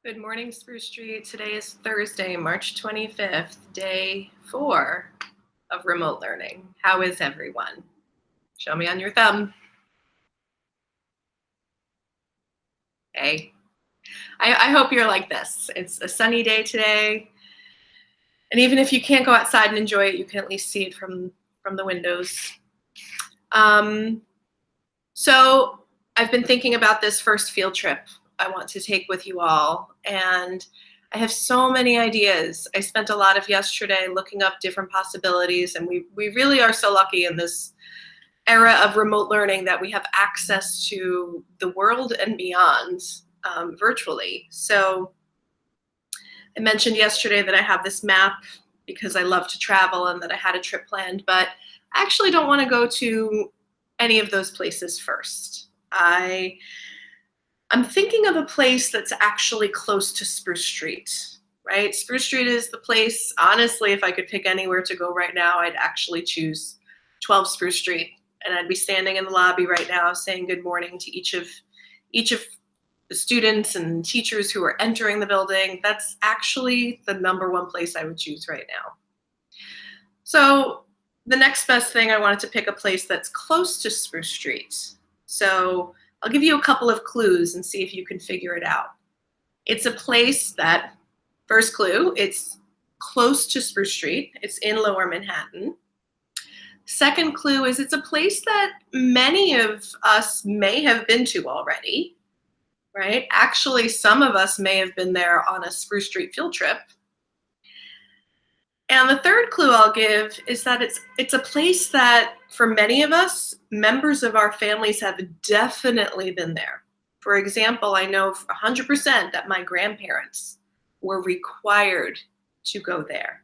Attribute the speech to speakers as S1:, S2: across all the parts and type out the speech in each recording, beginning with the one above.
S1: Good morning, Spruce Street. Today is Thursday, March 25th, day 4 of remote learning. How is everyone? Show me on your thumb. Okay. I hope you're like this. It's a sunny day today. And even if you can't go outside and enjoy it, you can at least see it from the windows. Um, so I've been thinking about this first field trip I want to take with you all. And I have so many ideas. I spent a lot of yesterday looking up different possibilities, and we really are so lucky in this era of remote learning that we have access to the world and beyond virtually. So I mentioned yesterday that I have this map because I love to travel and that I had a trip planned, but I actually don't want to go to any of those places first. I'm thinking of a place that's actually close to Spruce Street, right? Spruce Street is the place, honestly, if I could pick anywhere to go right now, I'd actually choose 12 Spruce Street. And I'd be standing in the lobby right now saying good morning to each of the students and teachers who are entering the building. That's actually the number one place I would choose right now. So the next best thing, I wanted to pick a place that's close to Spruce Street. So I'll give you a couple of clues and see if you can figure it out. It's a place that, first clue, it's close to Spruce Street. It's in Lower Manhattan. Second clue is it's a place that many of us may have been to already, right? Actually, some of us may have been there on a Spruce Street field trip. And the third clue I'll give is that it's a place that, for many of us, members of our families have definitely been there. For example, I know 100% that my grandparents were required to go there.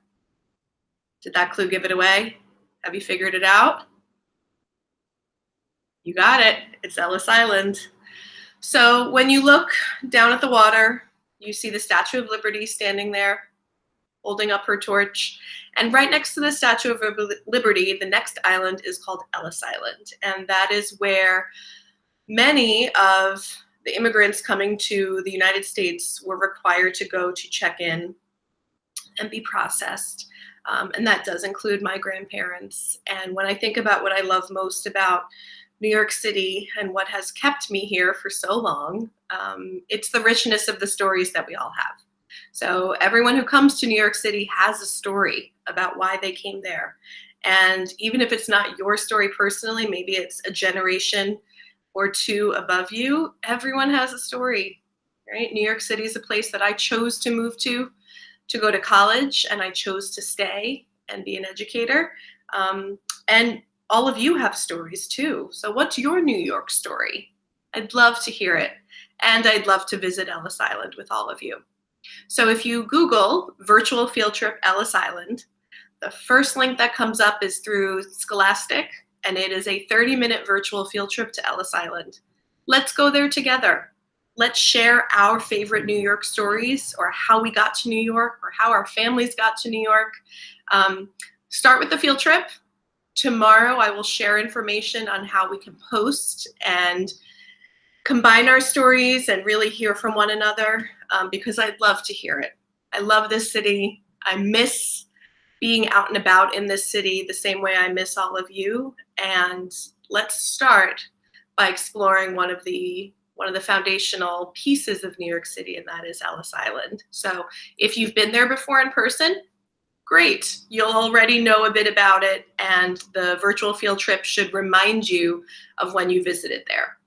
S1: Did that clue give it away? Have you figured it out? You got it. It's Ellis Island. So when you look down at the water, you see the Statue of Liberty standing there, holding up her torch. And right next to the Statue of Liberty, the next island is called Ellis Island. And that is where many of the immigrants coming to the United States were required to go to check in and be processed. And that does include my grandparents. And when I think about what I love most about New York City and what has kept me here for so long, it's the richness of the stories that we all have. So everyone who comes to New York City has a story about why they came there. And even if it's not your story personally, maybe it's a generation or two above you, everyone has a story, right? New York City is a place that I chose to move to go to college, and I chose to stay and be an educator. And all of you have stories too. So what's your New York story? I'd love to hear it. And I'd love to visit Ellis Island with all of you. So if you Google virtual field trip Ellis Island, the first link that comes up is through Scholastic, and it is a 30-minute virtual field trip to Ellis Island. Let's go there together. Let's share our favorite New York stories, or how we got to New York, or how our families got to New York. Start with the field trip. Tomorrow I will share information on how we can post and combine our stories and really hear from one another, because I'd love to hear it. I love this city. I miss being out and about in this city the same way I miss all of you. And let's start by exploring one of the foundational pieces of New York City, and that is Ellis Island. So if you've been there before in person, great. You'll already know a bit about it, and the virtual field trip should remind you of when you visited there.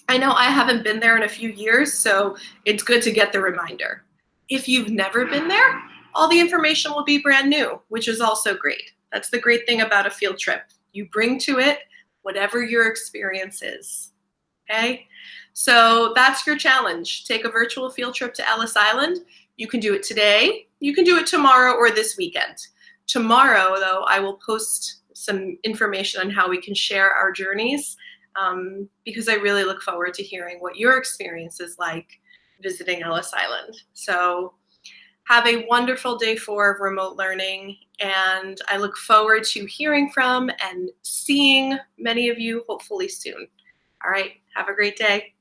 S1: I know I haven't been there in a few years, so it's good to get the reminder. If you've never been there, all the information will be brand new, which is also great. That's the great thing about a field trip. You bring to it whatever your experience is, okay? So that's your challenge. Take a virtual field trip to Ellis Island. You can do it today, you can do it tomorrow, or this weekend. Tomorrow, though, I will post some information on how we can share our journeys, because I really look forward to hearing what your experience is like visiting Ellis Island. So have a wonderful day 4 of remote learning, and I look forward to hearing from and seeing many of you hopefully soon. All right, have a great day.